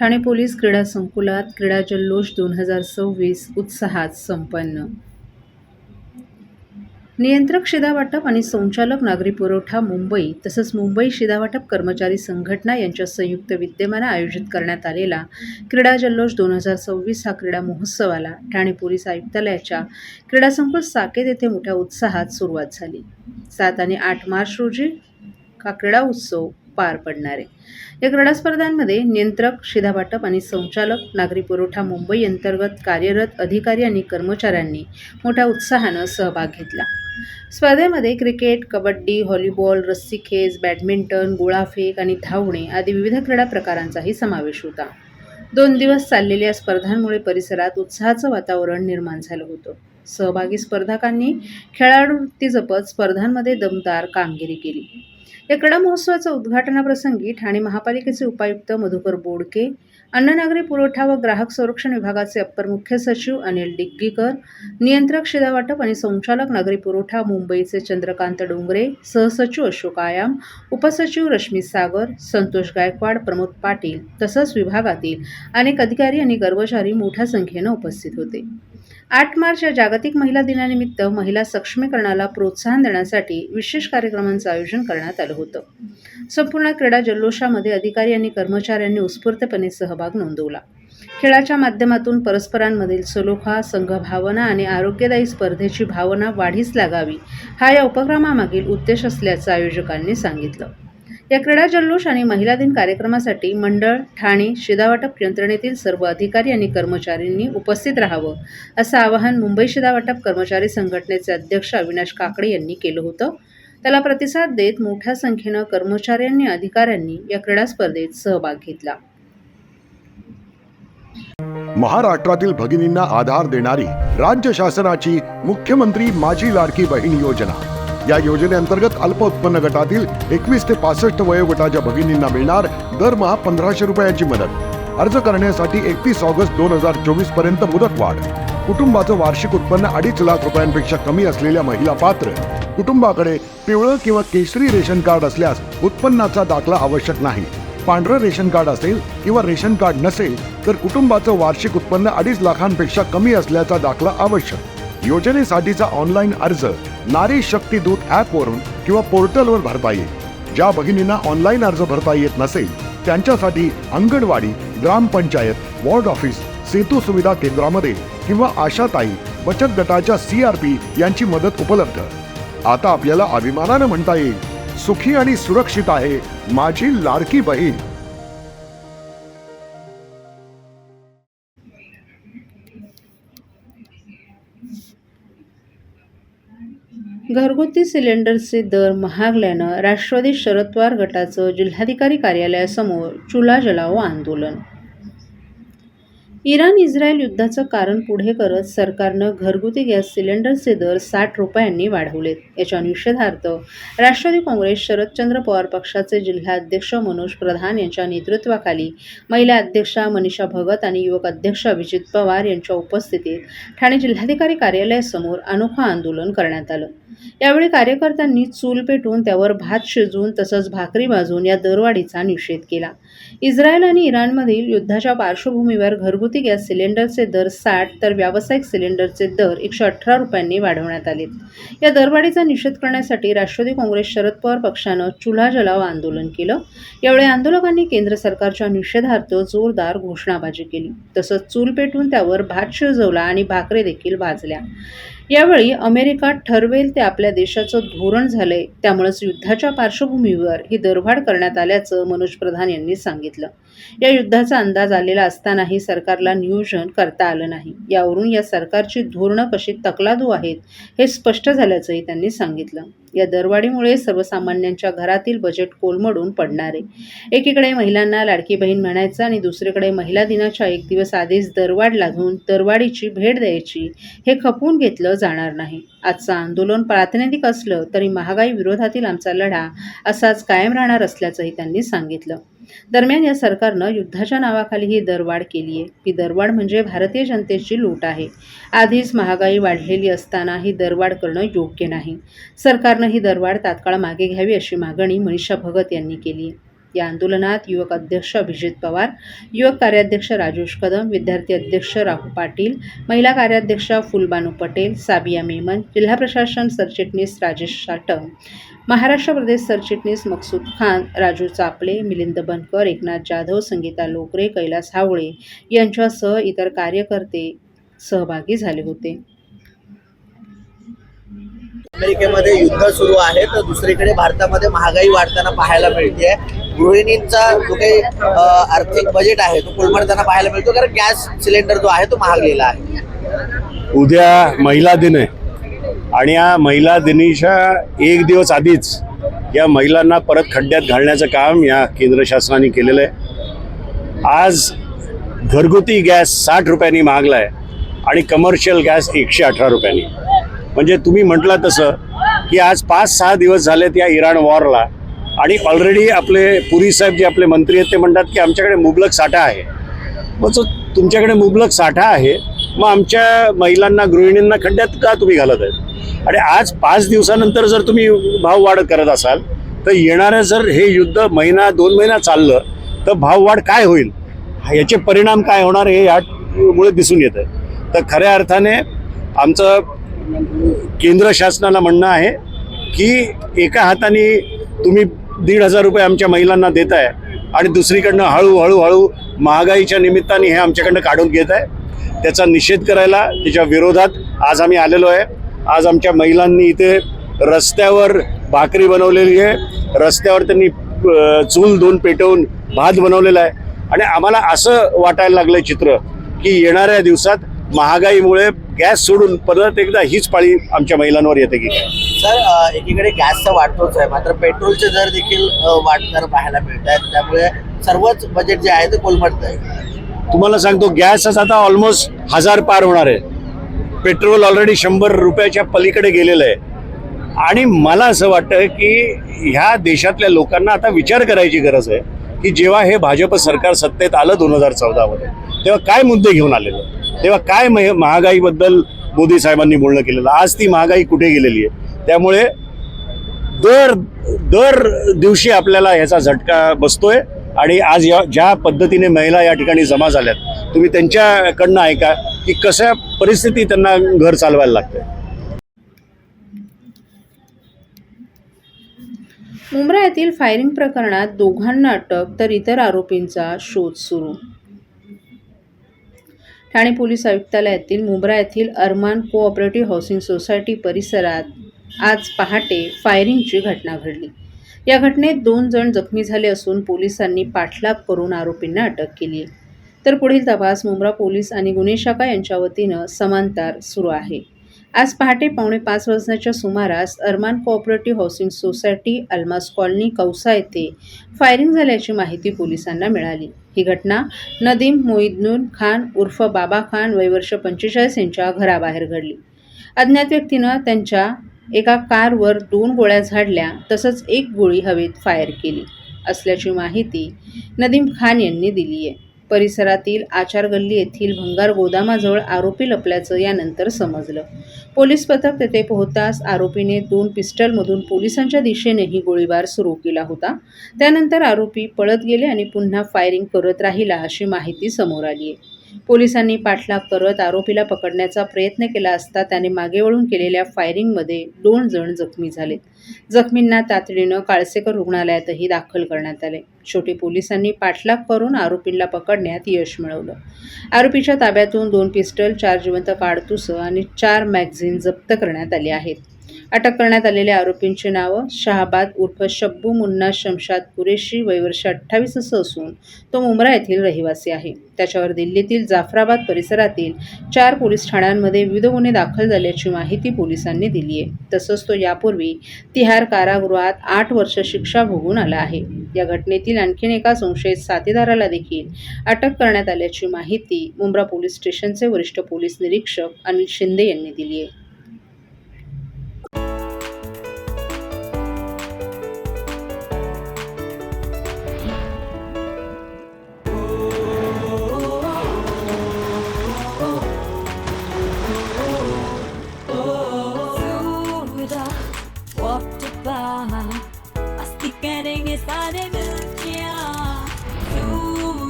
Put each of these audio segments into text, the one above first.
Thane police क्रीडा संकुलात क्रीडा जल्लोष 2026 उत्साहात संपन्न. नियंत्रक शिधावाटप आणि संचालक नागरी पुरवठा मुंबई तसंच मुंबई शिधावाटप कर्मचारी संघटना यांच्या संयुक्त विद्यमाने आयोजित करण्यात आलेला क्रीडा जल्लोष 2026 हा क्रीडा महोत्सवाला ठाणे पोलीस आयुक्तालयाच्या क्रीडा संकुल साकेत येथे मोठ्या उत्साहात सुरुवात झाली. 7 आणि 8 मार्च रोजी हा क्रीडा उत्सव पार पडणार आहे. या क्रीडा स्पर्धांमध्ये नियंत्रक शिधावाटप आणि संचालक नागरी पुरवठा मुंबई अंतर्गत कार्यरत अधिकारी आणि कर्मचाऱ्यांनी मोठ्या उत्साहानं सहभाग घेतला. स्पर्धेमध्ये क्रिकेट, कबड्डी, व्हॉलीबॉल, रस्सीखेच, बॅडमिंटन, गोळाफेक आणि धावणे आदी विविध क्रीडा प्रकारांचाही समावेश होता. 2 दिवस चाललेल्या या स्पर्धांमुळे परिसरात उत्साहाचं वातावरण निर्माण झालं होतं. सहभागी स्पर्धकांनी खेळाडूवृत्ती जपत स्पर्धांमध्ये दमदार कामगिरी केली. या क्रीडा महोत्सवाच्या उद्घाटनाप्रसंगी ठाणे महापालिकेचे उपायुक्त मधुकर बोडके, अन्न नागरी पुरवठा व ग्राहक संरक्षण विभागाचे अप्पर मुख्य सचिव अनिल डिग्गीकर, नियंत्रक शिधावाटप आणि संचालक नागरी पुरवठा मुंबईचे चंद्रकांत डोंगरे, सहसचिव अशोक आयाम, उपसचिव रश्मी सागर, संतोष गायकवाड, प्रमोद पाटील तसंच विभागातील अनेक अधिकारी आणि कर्मचारी मोठ्या संख्येनं उपस्थित होते. 8 मार्च या जागतिक महिला दिनानिमित्त महिला सक्षमीकरणाला प्रोत्साहन देण्यासाठी विशेष कार्यक्रमांचं आयोजन करण्यात आलं होतं. संपूर्ण क्रीडा जल्लोषामध्ये अधिकारी आणि कर्मचाऱ्यांनी उत्स्फूर्तपणे सहभाग नोंदवला. खेळाच्या माध्यमातून परस्परांमधील सलोखा, संघभावना आणि आरोग्यदायी स्पर्धेची भावना वाढीस लागावी हा या उपक्रमामागील उद्देश असल्याचं आयोजकांनी सांगितलं. या क्रीडा जल्लोष आणि महिला दिन कार्यक्रमासाठी मंडळ, ठाणे शिधावाटप यंत्रणेतील सर्व अधिकारी आणि कर्मचाऱ्यांनी उपस्थित राहावं असं आवाहन मुंबई शिधावाटप कर्मचारी संघटनेचे अध्यक्ष अविनाश काकडे यांनी केलं होतं. त्याला प्रतिसाद देत मोठ्या संख्येनं कर्मचाऱ्यांनी अधिकाऱ्यांनी या क्रीडा स्पर्धेत सहभाग घेतला. महाराष्ट्रातील भगिनींना आधार देणारी राज्य शासनाची मुख्यमंत्री माझी लाडकी बहीण योजना. या योजनेअंतर्गत अल्प उत्पन्न गटातील 21 ते 65 वयोगटाच्या भगिनींना मिळणार दरमहा 1500 रुपयांची मदत. अर्ज करण्यासाठी 31 ऑगस्ट 2024 पर्यंत मुदतवाढ. कुटुंबाचं वार्षिक उत्पन्न 2.5 लाख रुपयांपेक्षा कमी असलेल्या महिला पात्र. कुटुंबाकडे पिवळं किंवा केशरी रेशन कार्ड असल्यास उत्पन्नाचा दाखला आवश्यक नाही. पांढरं रेशन कार्ड असेल किंवा रेशन कार्ड नसेल तर कुटुंबाचं वार्षिक उत्पन्न 2.5 लाखांपेक्षा कमी असल्याचा दाखला आवश्यक. योजनेसाठीचा ऑनलाईन अर्ज नारी शक्ती दूत ॲपवरून किंवा पोर्टलवर भरता येईल. ज्या भगिनींना ऑनलाईन अर्ज भरता येत नसेल त्यांच्यासाठी अंगणवाडी, ग्रामपंचायत, वॉर्ड ऑफिस, सेतू सुविधा केंद्रामध्ये किंवा आशाताई बचत गटाच्या CRP यांची मदत उपलब्ध. आता आपल्याला अभिमानानं म्हणता येईल, सुखी आणि सुरक्षित आहे माझी लाडकी बहीण. घरगुती सिलेंडरचे दर महागल्यानं राष्ट्रवादी शरद पवार गटाचं जिल्हाधिकारी कार्यालयासमोर चुला जलाओ आंदोलन. इराण-इस्रायल युद्धाचं कारण पुढे करत सरकारनं घरगुती गॅस सिलेंडरचे दर 60 रुपयांनी वाढवलेत. याच्या निषेधार्थ राष्ट्रवादी काँग्रेस शरदचंद्र पवार पक्षाचे जिल्हाध्यक्ष मनोज प्रधान यांच्या नेतृत्वाखाली महिला अध्यक्षा मनीषा भगत आणि युवक अध्यक्ष अभिजित पवार यांच्या उपस्थितीत ठाणे जिल्हाधिकारी कार्यालयासमोर अनोखं आंदोलन करण्यात आलं. यावेळी कार्यकर्त्यांनी चूल पेटवून त्यावर भात शिजवून तसंच भाकरी भाजून या दरवाढीचा निषेध केला. इस्रायल आणि इराणमधील युद्धाच्या पार्श्वभूमीवर घरगुती गॅस सिलेंडरचे दर 60 तर व्यावसायिक सिलेंडरचे दर 118 रुपयांनी वाढवण्यात आलेत. या दरवाढीचा निषेध करण्यासाठी राष्ट्रवादी काँग्रेस शरद पवार पक्षानं चुला जलाओ आंदोलन केलं. यावेळी आंदोलकांनी केंद्र सरकारच्या निषेधार्थ जोरदार घोषणाबाजी केली. तसंच चूल पेटवून त्यावर भात शिजवला आणि भाकरी देखील भाजल्या. यावेळी अमेरिका ठरवेल ते आपल्या देशाचं धोरण झालंय, त्यामुळेच युद्धाच्या पार्श्वभूमीवर ही दरवाढ करण्यात आल्याचं मनोज प्रधान यांनी सांगितलं. या युद्धाचा अंदाज आलेला असतानाही सरकारला नियोजन करता आलं नाही. यावरून या सरकारची धोरणं कशी तकलादू आहेत हे स्पष्ट झाल्याचंही त्यांनी सांगितलं. या दरवाढीमुळे सर्वसामान्यांच्या घरातील बजेट कोलमडून पडणार आहे. एकीकडे महिलांना लाडकी बहीण म्हणायचं आणि दुसरीकडे महिला दिनाच्या 1 दिवस आधीच दरवाढ लादून दरवाढीची भेट द्यायची हे खपवून घेतलं जाणार नाही. आजचं आंदोलन प्रातिनिधिक असलं तरी महागाई विरोधातील आमचा लढा असाच कायम राहणार असल्याचंही त्यांनी सांगितलं. दरम्यान या सरकारनं युद्धाच्या नावाखाली ही दरवाढ केली आहे. ही दरवाढ म्हणजे भारतीय जनतेची लूट आहे. आधीच महागाई वाढलेली असताना ही दरवाढ करणं योग्य नाही. सरकारनं ही दरवाढ तात्काळ मागे घ्यावी अशी मागणी मनीषा भगत यांनी केली आहे. या आंदोलनात युवक अध्यक्ष अभिजित पवार, युवक कार्याध्यक्ष राजेश कदम, विद्यार्थी अध्यक्ष राहू पाटील, महिला कार्याध्यक्षा फुलबानू पटेल, साबिया मेमन, जिल्हा प्रशासन सरचिटणीस राजेश साटम, महाराष्ट्र प्रदेश सरचिटणीस मकसूद खान, राजू चापले, मिलिंद बनकर, एकनाथ जाधव, संगीता लोकरे, कैलास हावळे यांच्यासह इतर कार्यकर्ते सहभागी झाले होते. अमेरिकेमध्ये युद्ध सुरू आहे तर दुसरीकडे भारतामध्ये महागाई वाढताना पाहायला मिळते. गृहिणींचा जो काही आर्थिक बजेट आहे तो कोलमडताना पाहायला मिळतो, कारण गॅस सिलेंडर जो आहे तो महागलेला आहे. उद्या महिला दिन आहे आणि या महिला दिनीच्या एक दिवस आधीच या महिलांना परत खड्ड्यात घालण्याचं काम या केंद्र शासनाने केलेलं आहे. आज घरगुती गॅस 60 रुपयांनी महागला आहे आणि कमर्शियल गॅस 118 रुपयांनी. म्हणजे तुम्ही म्हटलं तसं की आज 5-6 दिवस झालेत या इराण वॉरला आणि ऑलरेडी आपले पुरी साहेब जे आपले मंत्री आहेत ते म्हणतात की आमच्याकडे मुबलक साठा आहे. मग जो तुमच्याकडे मुबलक साठा आहे मग आमच्या महिलांना गृहिणींना खड्ड्यात का तुम्ही घालत आहेत? आणि आज 5 दिवसानंतर जर तुम्ही भाववाढ करत असाल तर येणारं जर हे युद्ध 1-2 महिना चाललं तर भाववाढ काय होईल, याचे परिणाम काय होणार हे यामुळे दिसून येतं. तर खऱ्या अर्थाने आमचं केंद्र शासनाला म्हणणं आहे की एका हाताने तुम्ही 1,500 रुपये आमच्या महिलांना देत आहे आणि दुसरीकडनं हळूहळू महागाईच्या निमित्ताने हे आमच्याकडनं काढून घेत आहे. त्याचा निषेध करायला, त्याच्या विरोधात आज आम्ही आलेलो आहे. आज आमच्या महिलांनी इथे रस्त्यावर भाकरी बनवलेली आहे, रस्त्यावर त्यांनी चूल 2 पेटवून भात बनवलेला आहे आणि आम्हाला असं वाटायला लागलं चित्र की येणाऱ्या दिवसात महागाईमुळे गॅस सोडून परत एकदा हीच पाळी आमच्या महिलांवर येते की काय. सर, एकीकडे गॅसचा वाढतोच आहे, मात्र पेट्रोलचे दर देखील वाढताना पाहायला मिळत आहेत, त्यामुळे सर्वच बजेट जे आहे ते कोलमडत आहे. तुम्हाला सांगतो गॅसच आता ऑलमोस्ट 1000 पार होणार आहे. पेट्रोल ऑलरेडी 100 रुपयाच्या पलीकडे गेलेलं आहे आणि मला असं वाटतं की ह्या देशातल्या लोकांना आता विचार करायची गरज आहे की जेव्हा हे भाजप सरकार सत्तेत आलं 2014 मध्ये तेव्हा काय मुद्दे घेऊन आलेलं, तेव्हा काय महागाईबद्दल मोदी साहेबांनी बोलणं केलेलं, आज ती महागाई कुठे गेलेली आहे. त्यामुळे दर दिवशी आपल्याला ह्याचा झटका बसतोय आणि आज ज्या पद्धतीने महिला या ठिकाणी जमा झाल्यात तुम्ही त्यांच्याकडनं ऐका की कशा परिस्थिती त्यांना घर चालवायला लागतंय. मुंब्रा येथील फायरिंग प्रकरणात दोघांना अटक तर इतर आरोपींचा शोध सुरू. ठाणे पोलीस आयुक्तालयातील मुंब्रा येथील अरमान कोऑपरेटिव्ह हाऊसिंग सोसायटी परिसरात आज पहाटे फायरिंगची घटना घडली. या घटनेत 2 जण जखमी झाले असून पोलिसांनी पाठलाग करून आरोपींना अटक केली आहे. तर पुढील तपास मुंब्रा पोलीस आणि गुन्हे शाखा यांच्या वतीनं समांतर सुरू आहे. आज पहाटे 4:45 वाजण्याच्या सुमारास Armaan cooperative housing society Almas colony Kausa येथे फायरिंग झाल्याची माहिती पोलिसांना मिळाली. ही घटना नदीम मोईनुद्दीन खान उर्फ बाबा खान वय वर्ष 45 यांच्या घराबाहेर घडली. अज्ञात व्यक्तीनं त्यांच्या एका कारवर 2 गोळ्या झाडल्या तसंच 1 गोळी हवेत फायर केली असल्याची माहिती नदीम खान यांनी दिली आहे. परिसरातील आचार गल्ली येथील भंगार गोदामाजवळ आरोपी लपल्याचं यानंतर समजलं. पोलीस पथक तेथे पोहोचताच आरोपीने 2 पिस्टलमधून पोलिसांच्या दिशेनेही गोळीबार सुरू केला होता. त्यानंतर आरोपी पळत गेले आणि पुन्हा फायरिंग करत राहिला अशी माहिती समोर आली आहे. पोलिसांनी पाठलाग करत आरोपीला पकडण्याचा प्रयत्न केला असता त्याने मागे वळून केलेल्या फायरिंगमध्ये 2 जण जखमी झालेत. जखमींना तातडीनं काळसेकर रुग्णालयातही दाखल करण्यात आले. शेवटी पोलिसांनी पाठलाग करून आरोपींना पकडण्यात यश मिळवलं. आरोपीच्या ताब्यातून 2 पिस्टल, 4 जिवंत काडतुसं आणि 4 मॅगझिन जप्त करण्यात आले आहेत. अटक करण्यात आलेल्या आरोपींची नावं शहाबाद उर्फ शब्बू मुन्ना शमशाद कुरेशी वय वर्ष 28 असं असून तो मुंब्रा येथील रहिवासी आहे. त्याच्यावर दिल्लीतील जाफराबाद परिसरातील 4 पोलीस ठाण्यांमध्ये विविध गुन्हे दाखल झाल्याची माहिती पोलिसांनी दिली आहे. तसंच तो यापूर्वी तिहार कारागृहात 8 वर्ष शिक्षा भोगून आला आहे. या घटनेतील आणखीन एका संशयित साथीदाराला देखील अटक करण्यात आल्याची माहिती मुंब्रा पोलीस स्टेशनचे वरिष्ठ पोलीस निरीक्षक अनिल शिंदे यांनी दिली आहे. मस्ती करेंगे सारे मिलके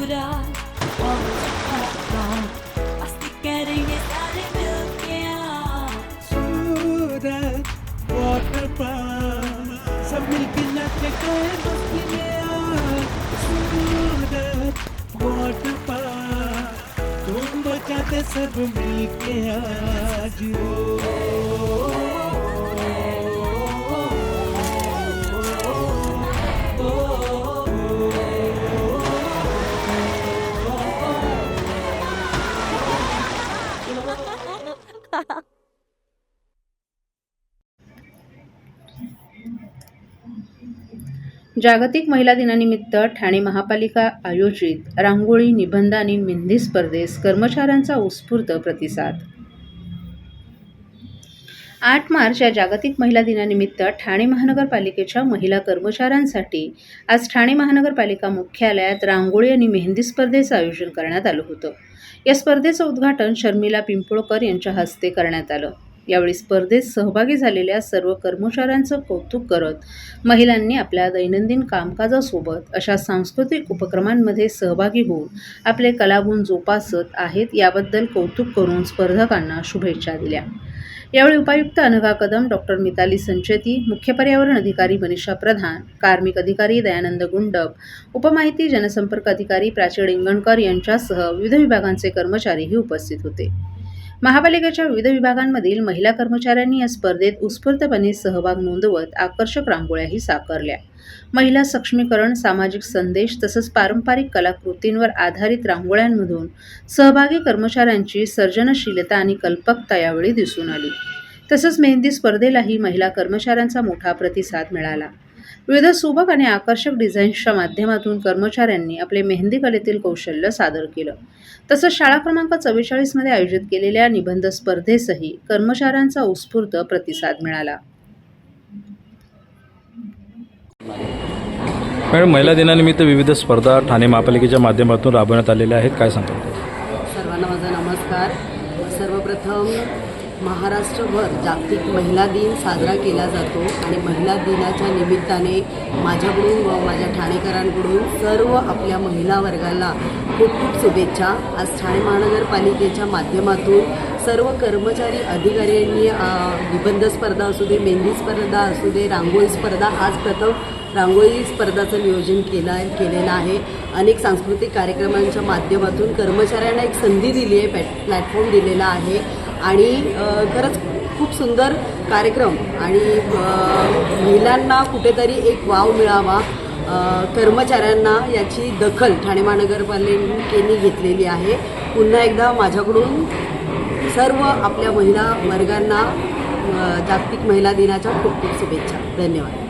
पूरा मस्ती करेंगे सारे मिलके सूरत वाटर पार्क सब मिलके नाचते हैं मस्ती में सूरत वाटर पार्क धूम मचाते सब मिलके आज जागतिक महिला दिनानिमित्त ठाणे महापालिका आयोजित रांगोळी, निबंध आणि मेहंदी स्पर्धेस कर्मचाऱ्यांचा उत्स्फूर्त प्रतिसाद. 8 मार्च या जागतिक महिला दिनानिमित्त ठाणे महानगरपालिकेच्या महिला कर्मचाऱ्यांसाठी आज ठाणे महानगरपालिका मुख्यालयात रांगोळी आणि मेहंदी स्पर्धेचं आयोजन करण्यात आलं होतं. या स्पर्धेचं उद्घाटन शर्मिला पिंपळकर यांच्या हस्ते करण्यात आलं. यावेळी स्पर्धेत सहभागी झालेल्या सर्व कर्मचाऱ्यांचं कौतुक करत महिलांनी आपल्या दैनंदिन कामकाजासोबत अशा सांस्कृतिक उपक्रमांमध्ये सहभागी होऊन आपले कलागुण जोपासत आहेत याबद्दल कौतुक करून स्पर्धकांना शुभेच्छा दिल्या. यावेळी उपायुक्त अनघा कदम, डॉक्टर मिताली संचेती, मुख्य पर्यावरण अधिकारी मनीषा प्रधान, कार्मिक अधिकारी दयानंद गुंडप, उपमाहिती जनसंपर्क अधिकारी प्राची डिंगणकर यांच्यासह विविध विभागांचे कर्मचारीही उपस्थित होते. महापालिकेच्या विविध विभागांमधील महिला कर्मचाऱ्यांनी या स्पर्धेत उत्स्फूर्तपणे सहभाग नोंदवत आकर्षक रांगोळ्याही साकारल्या. महिला सक्षमीकरण, सामाजिक संदेश तसंच पारंपरिक कलाकृतींवर आधारित रांगोळ्यांमधून सहभागी कर्मचाऱ्यांची सर्जनशीलता आणि कल्पकता यावेळी दिसून आली. तसंच मेहंदी स्पर्धेलाही महिला कर्मचाऱ्यांचा मोठा प्रतिसाद मिळाला. विविध सुबक आणि आकर्षक डिझाईन्सच्या माध्यमातून कर्मचाऱ्यांनी आपले मेहंदी कलेतील कौशल्य सादर केलं. तसंच शाळा क्रमांक 44 मध्ये आयोजित केलेल्या निबंध स्पर्धेसही कर्मचाऱ्यांचा उत्स्फूर्त प्रतिसाद मिळाला. मॅडम, महिला दिनानिमित्त विविध स्पर्धा ठाणे महापालिकेच्या माध्यमातून राबवण्यात आलेल्या आहेत, काय सांगता? सर्वांना माझा नमस्कार. सर्वप्रथम महाराष्ट्रभर जागतिक महिला दिन साजरा केला जातो आणि महिला दिनाच्या निमित्ताने माझ्याकडून व माझ्या ठाणेकरांकडून सर्व आपल्या महिला वर्गाला खूप खूप शुभेच्छा. आज ठाणे महानगरपालिकेच्या माध्यमातून सर्व कर्मचारी अधिकाऱ्यांनी निबंध स्पर्धा असू दे, मेहंदी स्पर्धा असू दे, रांगोळी स्पर्धा, आज प्रथम रांगोळी स्पर्धाचं नियोजन केलेलं आहे. अनेक सांस्कृतिक कार्यक्रमांच्या माध्यमातून कर्मचाऱ्यांना एक संधी दिली आहे, प्लॅटफॉर्म दिलेला आहे आणि खरंच खूप सुंदर कार्यक्रम आणि महिलांना कुठेतरी एक वाव मिळावा, कर्मचाऱ्यांना याची दखल ठाणे महानगरपालिकेने घेतलेली आहे. पुन्हा एकदा माझ्याकडून सर्व आपल्या महिला वर्गांना जागतिक महिला दिनाच्या खूप खूप शुभेच्छा. धन्यवाद.